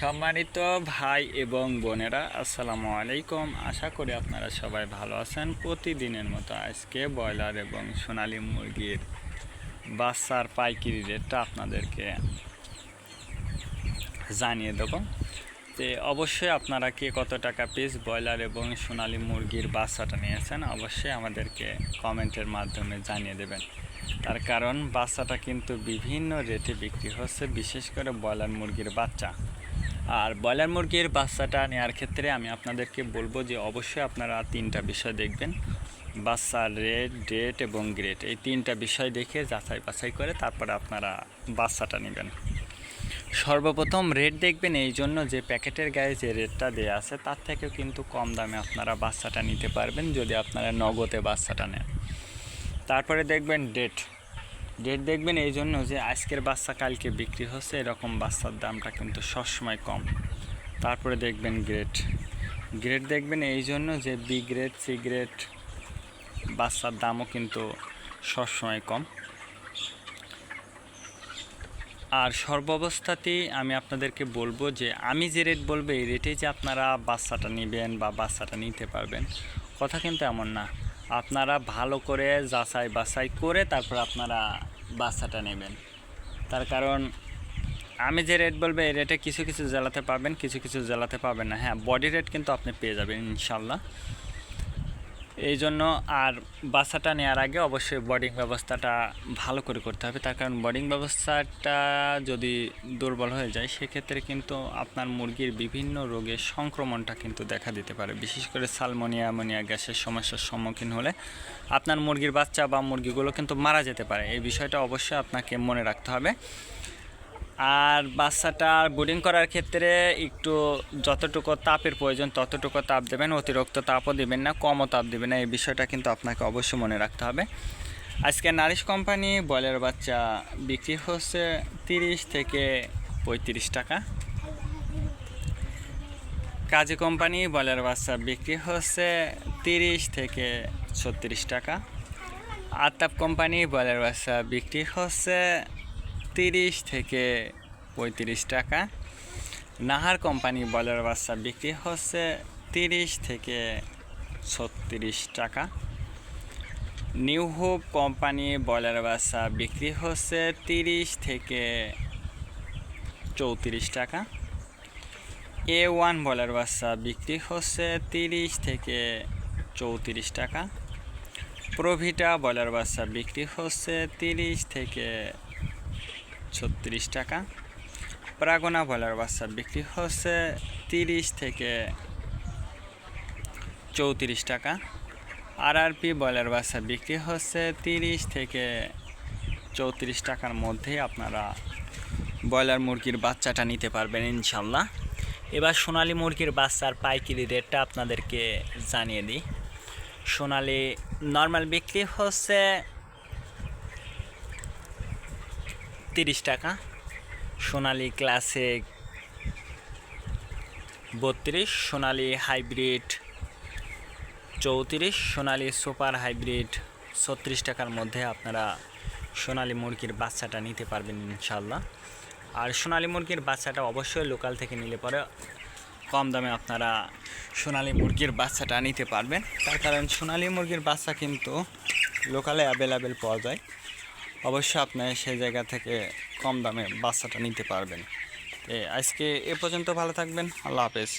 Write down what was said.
সম্মানিত ভাই এবং বোনেরা, আসসালামু আলাইকুম। আশা করি আপনারা সবাই ভালো আছেন। প্রতিদিনের মতো আজকে ব্রয়লার এবং সোনালী মুরগির বাচ্চার পাইকারি রেটটা আপনাদেরকে জানিয়ে দেব। তো অবশ্যই আপনারা কে কত টাকা পিস ব্রয়লার এবং সোনালী মুরগির বাচ্চাটা নিয়েছেন অবশ্যই আমাদেরকে কমেন্টের মাধ্যমে জানিয়ে দেবেন। তার কারণ বাচ্চাটা কিন্তু বিভিন্ন রেটে বিক্রি হচ্ছে, বিশেষ করে ব্রয়লার মুরগির বাচ্চা। আর ব্রয়লার মুরগির বাচ্চাটা নেওয়ার ক্ষেত্রে আমি আপনাদেরকে বলবো যে অবশ্যই আপনারা তিনটা বিষয় দেখবেন: বাচ্চার রেট, ডেট এবং গ্রেড। এই তিনটা বিষয় দেখে যাচাই বাছাই করে তারপরে আপনারা বাচ্চাটা নেবেন। সর্বপ্রথম রেট দেখবেন, এই জন্য যে প্যাকেটের গায়ে যে রেটটা দেওয়া আছে তার থেকেও কিন্তু কম দামে আপনারা বাচ্চাটা নিতে পারবেন যদি আপনারা নগদে বাচ্চাটা নেন। তারপরে দেখবেন ডেট দেখবেন এই জন্য যে আজকের বাচ্চা কালকে বিক্রি হচ্ছে, এরকম বাচ্চার দামটা কিন্তু সবসময় কম। তারপরে দেখবেন গ্রেড দেখবেন এই জন্য যে বি গ্রেড, সি গ্রেড বাচ্চার দামও কিন্তু সবসময় কম। আর সর্বাবস্থাতেই আমি আপনাদেরকে বলবো যে আমি যে রেট বলবো এই রেটেই যে আপনারা বাচ্চাটা নেবেন বা বাচ্চাটা নিতে পারবেন, কথা কিন্তু এমন না। আপনারা ভালো করে যাচাই বাছাই করে তারপর আপনারা বাচ্চাটা নেবেন। তার কারণ আমি যে রেট বলবো এই রেটে কিছু কিছু জেলাতে পাবেন, কিছু কিছু জেলাতে পাবেন না। হ্যাঁ, বডি রেট কিন্তু আপনি পেয়ে যাবেন ইনশাল্লাহ। এই জন্য আর বাচ্চাটা নেওয়ার আগে অবশ্যই বোর্ডিং ব্যবস্থাটা ভালো করে করতে হবে। তার কারণ বোর্ডিং ব্যবস্থাটা যদি দুর্বল হয়ে যায় সেক্ষেত্রে কিন্তু আপনার মুরগির বিভিন্ন রোগের সংক্রমণটা কিন্তু দেখা দিতে পারে। বিশেষ করে সালমোনিয়া, অ্যামোনিয়া গ্যাসের সমস্যার সম্মুখীন হলে আপনার মুরগির বাচ্চা বা মুরগিগুলো কিন্তু মারা যেতে পারে। এই বিষয়টা অবশ্যই আপনাকে মনে রাখতে হবে। আর বাচ্চাটা ব্রিডিং করার ক্ষেত্রে একটু যতটুকু তাপের প্রয়োজন ততটুকু তাপ দেবেন, অতিরিক্ত তাপও দেবেন না, কমও তাপ দেবেন না। এই বিষয়টা কিন্তু আপনাকে অবশ্যই মনে রাখতে হবে। আজকে নারিশ কোম্পানি ব্রয়লার বাচ্চা বিক্রি হচ্ছে 30 থেকে 35 টাকা। কাজী কোম্পানি ব্রয়লার বাচ্চা বিক্রি হচ্ছে 30 থেকে 36 টাকা। আতাপ কোম্পানি ব্রয়লার বাচ্চা বিক্রি হচ্ছে 30 থেকে 35 টাকা। নাহার কোম্পানি ব্রয়লার বাচ্চা বিক্রি হচ্ছে 30 থেকে 36 টাকা। নিউ হোপ কোম্পানি ব্রয়লার বাচ্চা বিক্রি হচ্ছে 30 থেকে 34 টাকা। A1 ব্রয়লার বাচ্চা বিক্রি হচ্ছে 30 থেকে 34 টাকা। প্রভিটা ব্রয়লার বাচ্চা বিক্রি হচ্ছে 30 থেকে 36 টাকা। প্রাগনা ব্রয়লার বাচ্চা বিক্রি হচ্ছে 30 থেকে 34 টাকা। RRP ব্রয়লার বাচ্চা বিক্রি হচ্ছে 30 থেকে 34 টাকার মধ্যে আপনারা ব্রয়লার মুরগির বাচ্চাটা নিতে পারবেন ইনশাল্লাহ। এবার সোনালী মুরগির বাচ্চার পাইকারি রেটটা আপনাদেরকে জানিয়ে দিই। সোনালী নর্মাল বিক্রি হচ্ছে 30 টাকা, সোনালী ক্লাসিক 32, সোনালী হাইব্রিড 34, সোনালী সুপার হাইব্রিড 36 টাকার মধ্যে আপনারা সোনালী মুরগির বাচ্চাটা নিতে পারবেন ইনশাল্লাহ। আর সোনালী মুরগির বাচ্চাটা অবশ্যই লোকাল থেকে নিলে পরে কম দামে আপনারা সোনালী মুরগির বাচ্চাটা নিতে পারবেন। তার কারণ সোনালী মুরগির বাচ্চা কিন্তু লোকালে অ্যাভেলেবেল পাওয়া যায়, অবশ্যই আপনি সেই জায়গা থেকে কম দামে বাচ্চাটা নিতে পারবেন। আজকে এ পর্যন্ত, ভালো থাকবেন, আল্লাহ হাফেজ।